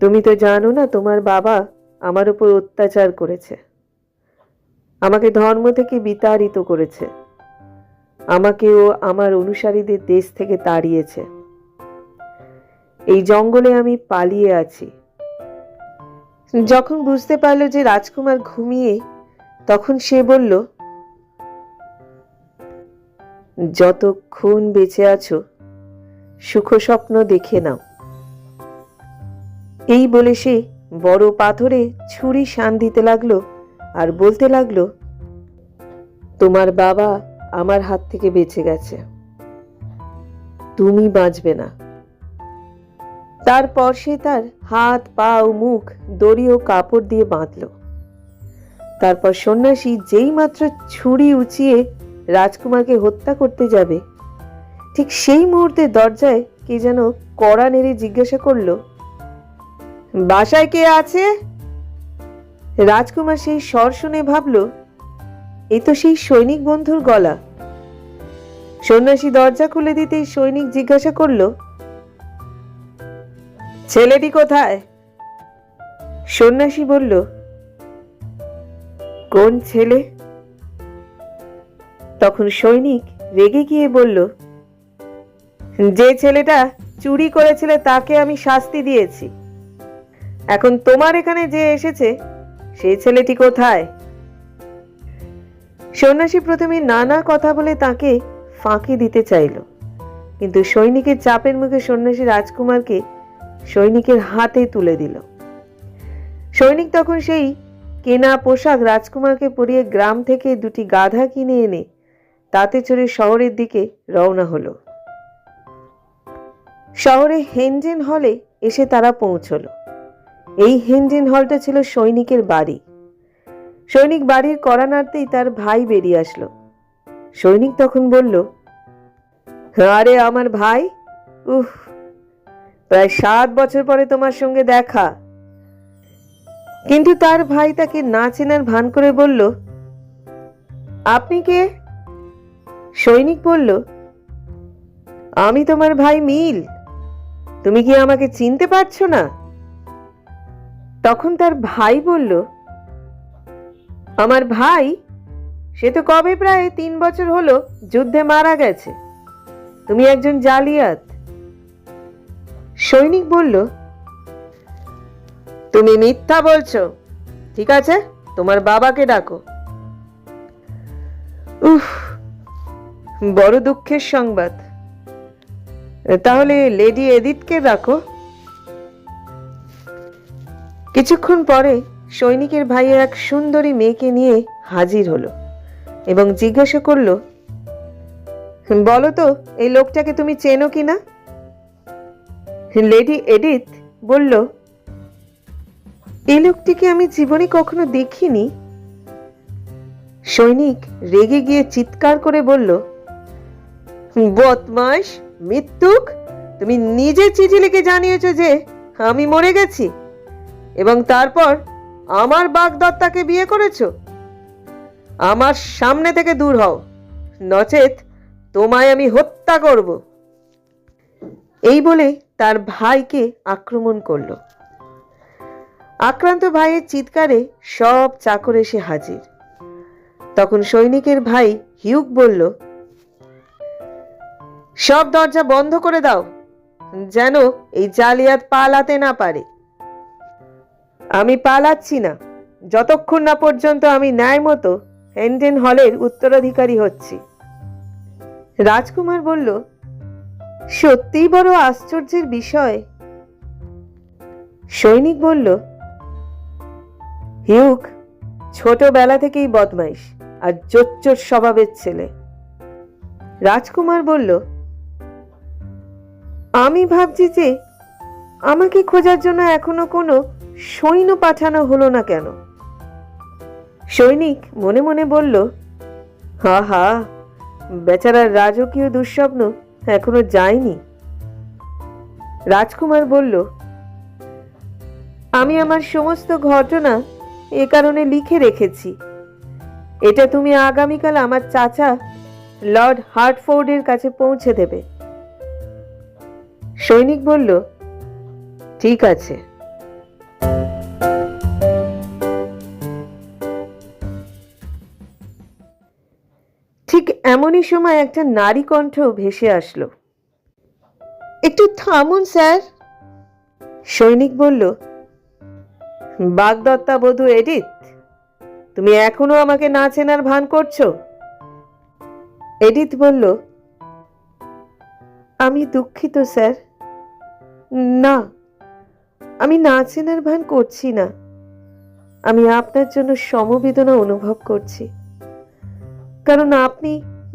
তুমি তো জানো না তোমার বাবা আমার উপর অত্যাচার করেছে, আমাকে ধর্ম থেকে বিতাড়িত করেছে, আমাকেও আমার অনুসারীদের দেশ থেকে তাড়িয়েছে। এই জঙ্গলে আমি পালিয়ে আছি। যখন বুঝতে পারল যে রাজকুমার ঘুমিয়ে, তখন সে বলল, যতক্ষণ বেঁচে আছো সুখ স্বপ্ন দেখে নাও। এই বলে সে বড় পাথরে ছুরি শান দিতে লাগলো আর বলতে লাগলো, তোমার বাবা আমার হাত থেকে বেঁচে গেছে, তুমি বাঁচবে না। তারপর সে তার হাত পা ও মুখ দড়ি ও কাপড় দিয়ে বাঁধল। তারপর সন্ন্যাসী যেই মাত্র ছুরি উঁচিয়ে রাজকুমারকে হত্যা করতে যাবে, ঠিক সেই মুহূর্তে দরজায় কে যেন কড়া নেড়ে জিজ্ঞাসা করল, বাসায় কে আছে? রাজকুমার সেই স্বর শুনে ভাবল, এ তো সেই সৈনিক বন্ধুর গলা। সন্ন্যাসী দরজা খুলে দিতেই সৈনিক জিজ্ঞাসা করল, ছেলেটি কোথায়? সন্ন্যাসী বলল, কোন ছেলে? তখন সৈনিক রেগে গিয়ে বলল, যে ছেলেটা চুরি করেছিল তাকে আমি শাস্তি দিয়েছি, এখন তোমার এখানে যে এসেছে সেই ছেলেটি কোথায়? সন্ন্যাসী প্রথমে নানা কথা বলে তাকে ফাঁকি দিতে চাইল, কিন্তু সৈনিকের চাপের মুখে সন্ন্যাসী রাজকুমারকে সৈনিকের হাতে তুলে দিল। সৈনিক তখন সেই কেনা পোশাক রাজকুমারকে পরিয়ে গ্রাম থেকে দুটি গাধা কিনে এনে তাতে চড়ে শহরের দিকে রওনা হলো। শহরে হেনজেন হলে এসে তারা পৌঁছলো। এই হেনজেন হলটা ছিল সৈনিকের বাড়ি। সৈনিক বাড়ির কড়া নাড়তেই তার ভাই বেরিয়ে আসলো। সৈনিক তখন বলল, আরে আমার ভাই, প্রায় 7 বছর পরে তোমার সঙ্গে দেখা। কিন্তু তার ভাই তাকে না চেনার ভান করে বলল, আপনি কে? সৈনিক বলল, আমি তোমার ভাই মিল, তুমি কি আমাকে চিনতে পারছো না? তখন তার ভাই বলল, আমার ভাই? সে তো কবে প্রায় 3 বছর হলো যুদ্ধে মারা গেছে, তুমি একজন জালিয়াত। সৈনিক বলল, তুমি মিথ্যা বলছো, ঠিক আছে তোমার বাবাকে ডাকো। বড় দুঃখের সংবাদ, তাহলে লেডি এডিথকে রাখো। কিছুক্ষণ পরে সৈনিকের ভাই এক সুন্দরী মেয়েকে নিয়ে হাজির হলো এবং জিজ্ঞাসা করলো, বলো তো এই লোকটাকে তুমি চেনো কিনা? লেডি এডিথ বলল, এই লোকটিকে আমি জীবনে কখনো দেখিনি। সৈনিক রেগে গিয়ে চিৎকার করে বলল, বদমাশ, মিথ্যুক, তুমি নিজে চিঠি লিখে জানিয়েছো যে আমি মরে গেছি এবং তারপর আমার বাগদত্তাকে বিয়ে করেছো। আমার সামনে থেকে দূর হও, নচেত তোমায় আমি হত্যা করব। এই বলে তার ভাইকে আক্রমণ করল। আক্রান্ত ভাইয়ের চিৎকারে সব চাকর এসে হাজির। তখন সৈনিকের ভাই হিউক বলল, সব দরজা বন্ধ করে দাও, যেন এই জালিয়াত পালাতে না পারে। আমি পালাচ্ছি না যতক্ষণ না পর্যন্ত আমি ন্যায় মতো হেনডেন হলের উত্তরাধিকারী হচ্ছি। রাজকুমার বলল, সত্যিই বড় আশ্চর্যের বিষয়। সৈনিক বলল, হিউক ছোটবেলা থেকেই বদমাইশ আর জোচ্চোর স্বভাবের ছেলে। রাজকুমার বলল, আমি ভাবছি যে আমাকে খোঁজার জন্য এখনো কোনো সৈন্য পাঠানো হলো না কেন? সৈনিক মনে মনে বলল, হা হা, বেচারার রাজকীয় দুঃস্বপ্ন এখনো যায়নি। রাজকুমার বলল, আমি আমার সমস্ত ঘটনা এ কারণে লিখে রেখেছি। এটা তুমি আগামীকাল আমার চাচা লর্ড হার্টফোর্ডের কাছে পৌঁছে দেবে। সৈনিক বলল, ঠিক আছে। ঠিক এমনই সময় একটা নারী কণ্ঠ ভেসে আসলো। একটু থামুন স্যার। সৈনিক বলল, বাগদত্তা বধূ এডিথ, তুমি এখনো আমাকে না চেনার ভান করছো? এডিথ বলল, আমি দুঃখিত স্যার, না, আমি না চেনার ভান করছি না। আমি আপনার জন্য সমবেদনা অনুভব করছি, কারণ আপনি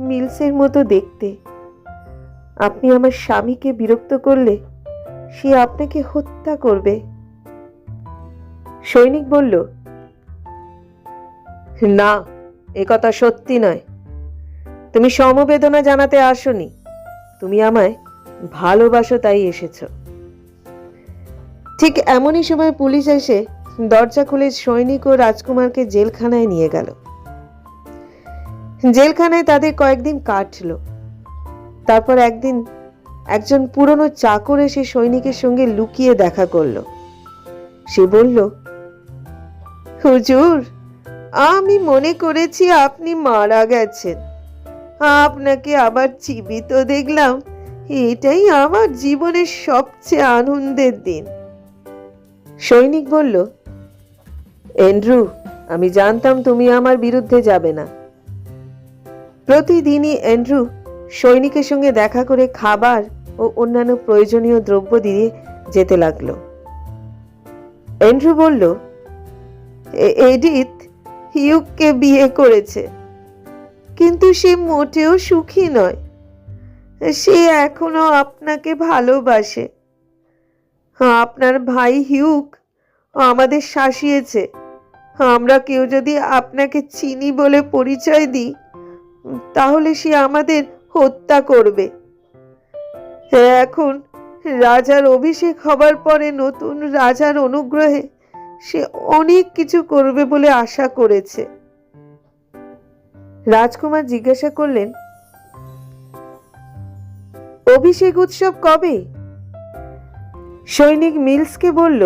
মিলসের মতো দেখতে। আপনি আমার স্বামীকে বিরক্ত করলে সে আপনাকে হত্যা করবে। সৈনিক বলল, না, এ কথা সত্যি নয়। তুমি সমবেদনা জানাতে আসোনি, তুমি আমায় ভালোবাসো তাই এসেছো। ঠিক এমনই সময় পুলিশ এসে দরজা খুলে সৈনিক ও রাজকুমারকে জেলখানায় নিয়ে গেল। জেলখানায় তাদের কয়েকদিন কাটল। তারপর একদিন একজন পুরনো চাকর এসে সৈনিকের সঙ্গে লুকিয়ে দেখা করল। সে বলল, হুজুর, আমি মনে করেছি আপনি মারা গেছেন। আপনাকে আবার জীবিত দেখলাম, এটাই আমার জীবনের সবচেয়ে আনন্দের দিন। সৈনিক বলল, এন্ড্রু, আমি জানতাম তুমি আমার বিরুদ্ধে যাবে না। প্রতিদিনই এন্ড্রু সৈনিকের সঙ্গে দেখা করে খাবার ও অন্যান্য প্রয়োজনীয় দ্রব্য দিয়ে যেতে লাগলো। এন্ড্রু বলল, এডিথ হিউককে বিয়ে করেছে, কিন্তু সে মোটেও সুখী নয়। সে এখনো আপনাকে ভালোবাসে। আপনার ভাই হিউক আমাদের শাসিয়েছে। আমরা কেউ যদি আপনাকে চিনি বলে পরিচয় দিই, তাহলে সে আমাদের হত্যা করবে। এখন রাজার অভিষেক হবার পরে নতুন রাজার অনুগ্রহে সে অনেক কিছু করবে বলে আশা করেছে। রাজকুমার জিজ্ঞাসা করলেন, অভিষেক উৎসব কবে? সৈনিক মিলসকে বলল,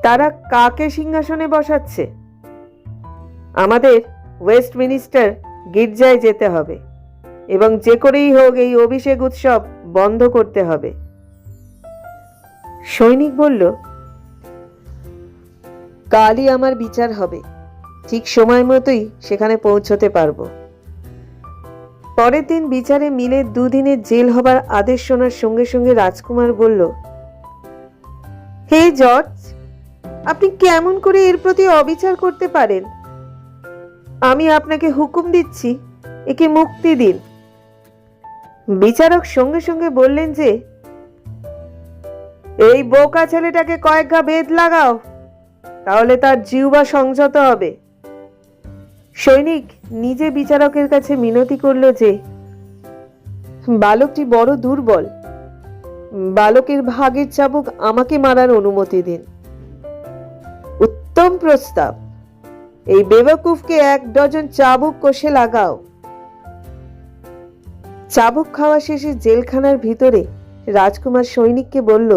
তারা কাকে সিংহাসনে বসাচ্ছে? আমাদের ওয়েস্টমিনিস্টার গির্জায় যেতে হবে এবং যে করেই হোক এই অভিষেক উৎসব বন্ধ করতে হবে। সৈনিক বলল, কালই আমার বিচার হবে, ঠিক সময় মতোই সেখানে পৌঁছতে পারবো। পরের দিন বিচারে মিলে দুদিনের জেল হবার আদেশ শোনার সঙ্গে সঙ্গে রাজকুমার বলল, হে জর্জ, আপনি কেমন করে এর প্রতি অবিচার করতে পারেন? আমি আপনাকে হুকুম দিচ্ছি, একে মুক্তি দিন। বিচারক সঙ্গে সঙ্গে বললেন যে, এই বোকা ছেলেটাকে কয়েক ঘা বেদ লাগাও, তাহলে তার জিহ্বা সংযত হবে। সৈনিক নিজে বিচারকের কাছে মিনতি করল যে, বালকটি বড় দুর্বল, বালকের ভাগের চাবুক আমাকে মারার অনুমতি দিন। উত্তম প্রস্তাব, এই বেওয়াকুফকে 1 ডজন চাবুক কষে লাগাও। চাবুক খাওয়া শেষে জেলখানার ভিতরে রাজকুমার সৈনিককে বলল,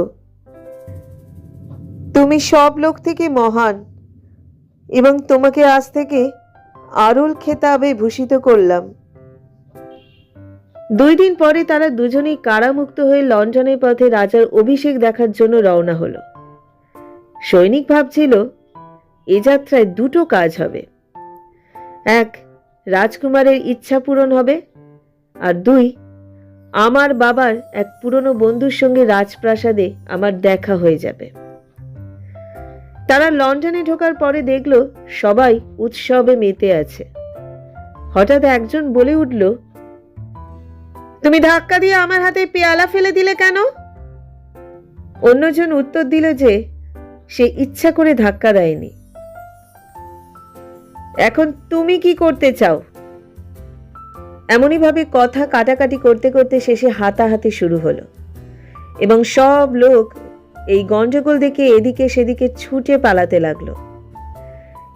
তুমি সব লোক থেকে মহান এবং তোমাকে আজ থেকে আরুল খেতাবে ভূষিত করলাম। 2 দিন পরে তারা দুজনেই কারামুক্ত হয়ে লন্ডনের পথে রাজার অভিষেক দেখার জন্য রওনা হলো। সৈনিক ভাবছিল, এ যাত্রায় 2টো কাজ হবে। 1, রাজকুমারের ইচ্ছা পূরণ হবে, আর 2, আমার বাবার এক পুরনো বন্ধুর সঙ্গে রাজপ্রাসাদে আমার দেখা হয়ে যাবে। তারা লন্ডনে ঢোকার পরে দেখল সবাই উৎসবে মেতে আছে। হঠাৎ একজন বলে উঠল, তুমি ধাক্কা দিয়ে আমার হাতে পেয়ালা ফেলে দিলে কেন? অন্যজন উত্তর দিল যে সে ইচ্ছা করে ধাক্কা দেয়নি। এখন তুমি কি করতে চাও? এমনইভাবে কথা কাটাকাটি করতে করতে শেষে হাতাহাতি শুরু হলো এবং সব লোক এই গন্ডগোল দেখে এদিকে সেদিকে ছুটে পালাতে লাগলো।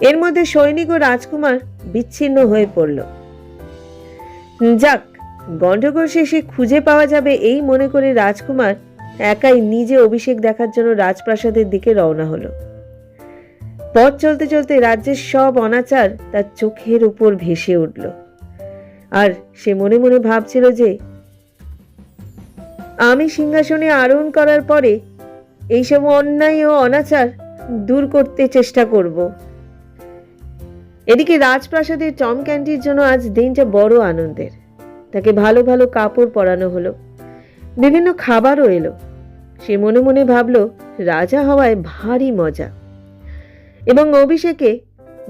এর মধ্যে সৈনিক ও রাজকুমার বিচ্ছিন্ন হয়ে পড়ল। যাক, গন্ডগোল শেষে খুঁজে পাওয়া যাবে এই মনে করে রাজকুমার একাই নিজে অভিষেক দেখার জন্য রাজপ্রাসাদের দিকে রওনা হলো। পথ চলতে চলতে রাজ্যের সব অনাচার তার চোখের উপর ভেসে উঠল, আর সে মনে মনে ভাবছিল যে আমি সিংহাসনে আরোহণ করার পরে এইসব অন্যায় ও অনাচার দূর করতে চেষ্টা করব। এদিকে রাজপ্রাসাদের টম ক্যান্টির জন্য আজ দিনটা বড় আনন্দের। তাকে ভালো ভালো কাপড় পরানো হলো, বিভিন্ন খাবারও এলো। সে মনে মনে ভাবল রাজা হওয়ায় ভারী মজা, এবং অভিষেকে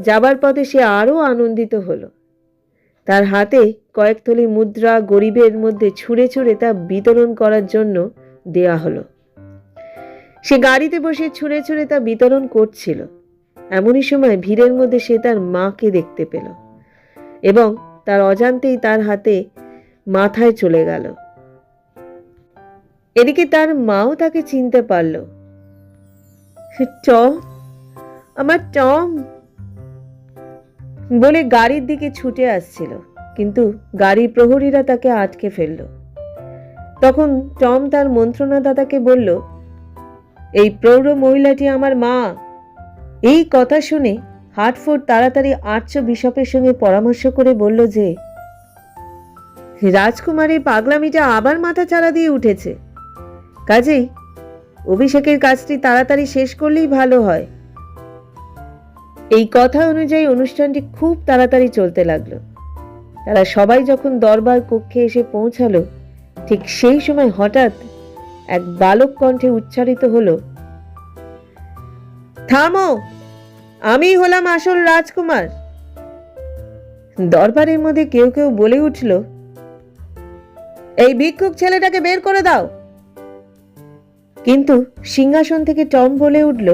যাবার পথে সে আরো আনন্দিত হলো। তার হাতে কয়েক থলি মুদ্রা গরিবের মধ্যে ছুঁড়ে ছুঁড়ে তা বিতরণ করার জন্য দেয়া হলো। সে গাড়িতে বসে ছুঁড়ে ছুঁড়ে তা বিতরণ করছিল। এমনই সময় ভিড়ের মধ্যে সে তার মাকে দেখতে পেল এবং তার অজান্তেই তার হাতে মাথায় চলে গেল। এদিকে তার মাও তাকে চিনতে পারল। টম, আমার টম বলে গাড়ির দিকে ছুটে আসছিল, কিন্তু গাড়ির প্রহরীরা তাকে আটকে ফেলল। তখন টম তার মন্ত্রণাদাতাকে বলল, এই প্রৌঢ় মহিলাটি আমার মা। এই কথা শুনে হার্টফোর্ড তাড়াতাড়ি আর্চ বিশপের সঙ্গে পরামর্শ করে বলল যে রাজকুমারীর পাগলামিটা আবার মাথা চাড়া দিয়ে উঠেছে, কাজেই অভিষেকের কাজটি তাড়াতাড়ি শেষ করলেই ভালো হয়। এই কথা অনুযায়ী অনুষ্ঠানটি খুব তাড়াতাড়ি চলতে লাগলো। তারা সবাই যখন দরবার কক্ষে এসে পৌঁছালো, ঠিক সেই সময় হঠাৎ এক বালক কণ্ঠে উচ্চারিত হলো, থামো, আমি হলাম আসল রাজকুমার। দরবারের মধ্যে কেউ কেউ বলে উঠল, এই ভিক্ষুক ছেলেটাকে বের করে দাও। কিন্তু সিংহাসন থেকে টম বলে উঠল,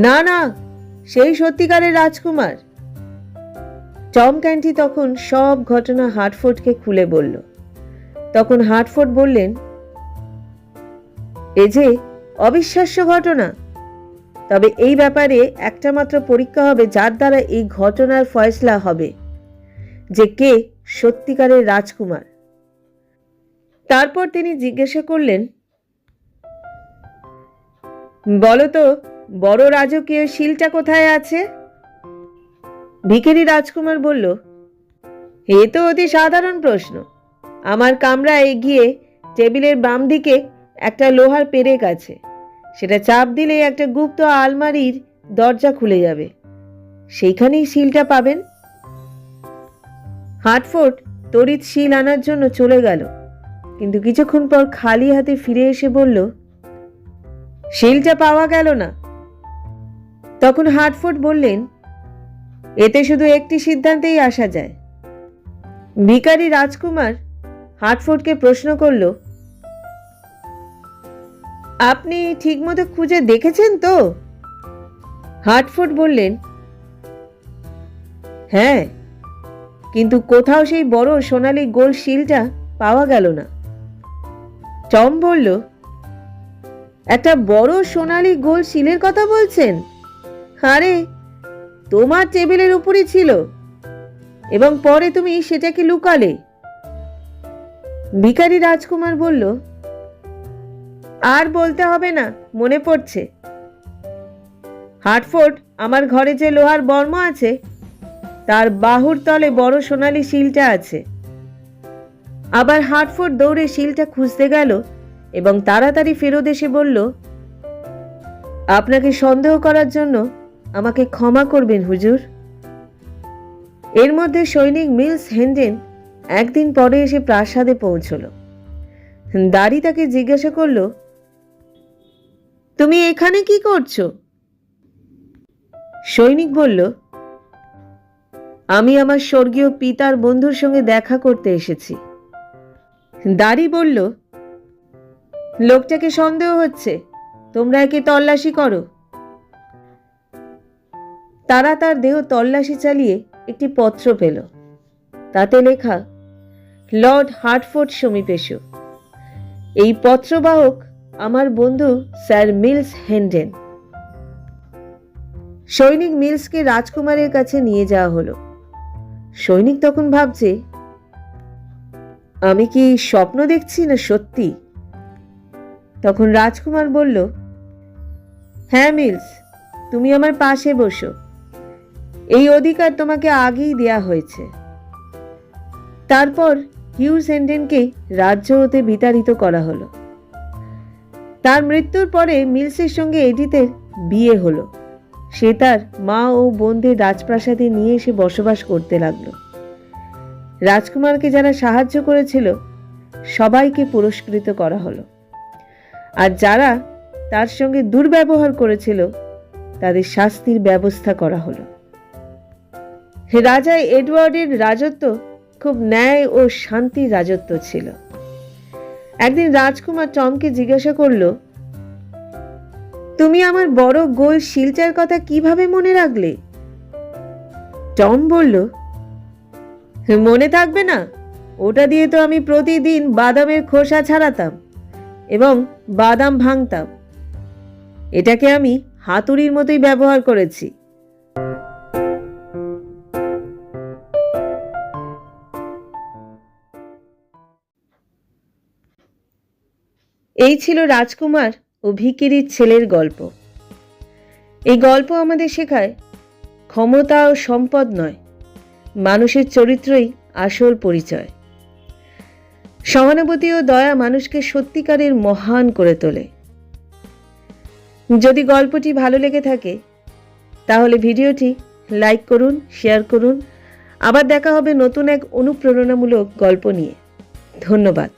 না না, সেই সত্যিকারের রাজকুমার। টম ক্যান্টি তখন সব ঘটনা হার্টফোর্ডকে খুলে বলল। তখন হার্টফোর্ড বললেন, এ যে অবিশ্বাস্য ঘটনা, তবে এই ব্যাপারে একটা মাত্র পরীক্ষা হবে যার দ্বারা এই ঘটনার ফয়সলা হবে যে কে সত্যিকারের রাজকুমার। তারপর তিনি জিজ্ঞাসা করলেন, বলো তো, বড় রাজকীয় শিলটা কোথায় আছে? ভিখারি রাজকুমার বলল, এ তো অতি সাধারণ প্রশ্ন। আমার কামরায় গিয়ে টেবিলের বাম দিকে একটা লোহার পেরেক আছে, সেটা চাপ দিলেই একটা গুপ্ত আলমারির দরজা খুলে যাবে, সেইখানেই শিলটা পাবেন। হার্টফোর্ড তড়িৎ শিল আনার জন্য চলে গেল, কিন্তু কিছুক্ষণ পর খালি হাতে ফিরে এসে বলল, শিলটা পাওয়া গেল না। তখন হার্টফোর্ড বললেন, এতে শুধু একটি সিদ্ধান্তেই আসা যায়। ভিখারি রাজকুমার হার্টফোর্ডকে প্রশ্ন করল, আপনি ঠিকমতো খুঁজে দেখেছেন তো? হার্টফোর্ড বললেন, হ্যাঁ, কিন্তু কোথাও সেই বড় সোনালী গোল শিলটা পাওয়া গেল না। টম বলল, একটা বড় সোনালী গোল শিলের কথা বলছেন? আরে, তোমার টেবিলের উপরই ছিল এবং পরে তুমি সেটাকে লুকালে। ভিখারি রাজকুমার বলল, আর বলতে হবে না, মনে পড়ছে। হার্টফোর্ড, আমার ঘরে যে লোহার বর্ম আছে তার বাহুর তলে বড় সোনালী শিলটা আছে। আবার হার্টফোর্ড দৌড়ে শিলটা খুঁজতে গেল এবং তাড়াতাড়ি ফেরত এসে বলল, আপনাকে সন্দেহ করার জন্য আমাকে ক্ষমা করবেন হুজুর। এর মধ্যে সৈনিক মিলস হেন্ডেন একদিন পরে এসে প্রাসাদে পৌঁছল। দাড়ি তাকে জিজ্ঞাসা করল, তুমি এখানে কি করছো? সৈনিক বলল, আমি আমার স্বর্গীয় পিতার বন্ধুর সঙ্গে দেখা করতে এসেছি। দাড়ি বলল, লোকটাকে সন্দেহ হচ্ছে, তোমরা একে তল্লাশি করো। তারা তার দেহ তল্লাশি চালিয়ে একটি পত্র পেল। তাতে লেখা, লর্ড হার্টফোর্ড সমীপেশু। এই পত্রবাহক আমার বন্ধু স্যার মিলস হেন্ডেন। সৈনিক মিলসকে রাজকুমারের কাছে নিয়ে যাওয়া হলো। সৈনিক তখন ভাবছে, আমি কি স্বপ্ন দেখছি না সত্যি? তখন রাজকুমার বলল, হ্যাঁ মিলস, তুমি আমার পাশে বসো। এই অধিকার তোমাকে আগেই দেয়া হয়েছে। তারপর হিউজ হেন্ডেনকে রাজ্য হতে বিতাড়িত করা হলো। তার মৃত্যুর পরে মিলসের সঙ্গে এডিথের বিয়ে হলো। সে তার মা ও বোনদের রাজপ্রাসাদে নিয়ে এসে বসবাস করতে লাগলো। রাজকুমারকে যারা সাহায্য করেছিল সবাইকে পুরস্কৃত করা হলো, আর যারা তার সঙ্গে দুর্ব্যবহার করেছিল তাদের শাস্তির ব্যবস্থা করা হলো। রাজা এডওয়ার্ডের রাজত্ব খুব ন্যায় ও শান্তির রাজত্ব ছিল। একদিন রাজকুমার টমকে জিজ্ঞাসা করল, তুমি আমার বড় গোল শিলটার কথা কিভাবে মনে রাখলে? টম বলল, মনে থাকবে না? ওটা দিয়ে তো আমি প্রতিদিন বাদামের খোসা ছাড়াতাম এবং বাদাম ভাঙতাম। এটাকে আমি হাতুড়ির মতোই ব্যবহার করেছি। এই ছিল রাজকুমার ও ভিখিরির ছেলের গল্প। এই গল্প আমাদের শেখায়, ক্ষমতা ও সম্পদ নয়, মানুষের চরিত্রই আসল পরিচয়। সহানুভূতি ও দয়া মানুষকে সত্যিকারের মহান করে তোলে। যদি গল্পটি ভালো লেগে থাকে তাহলে ভিডিওটি লাইক করুন, শেয়ার করুন। আবার দেখা হবে নতুন এক অনুপ্রেরণামূলক গল্প নিয়ে। ধন্যবাদ।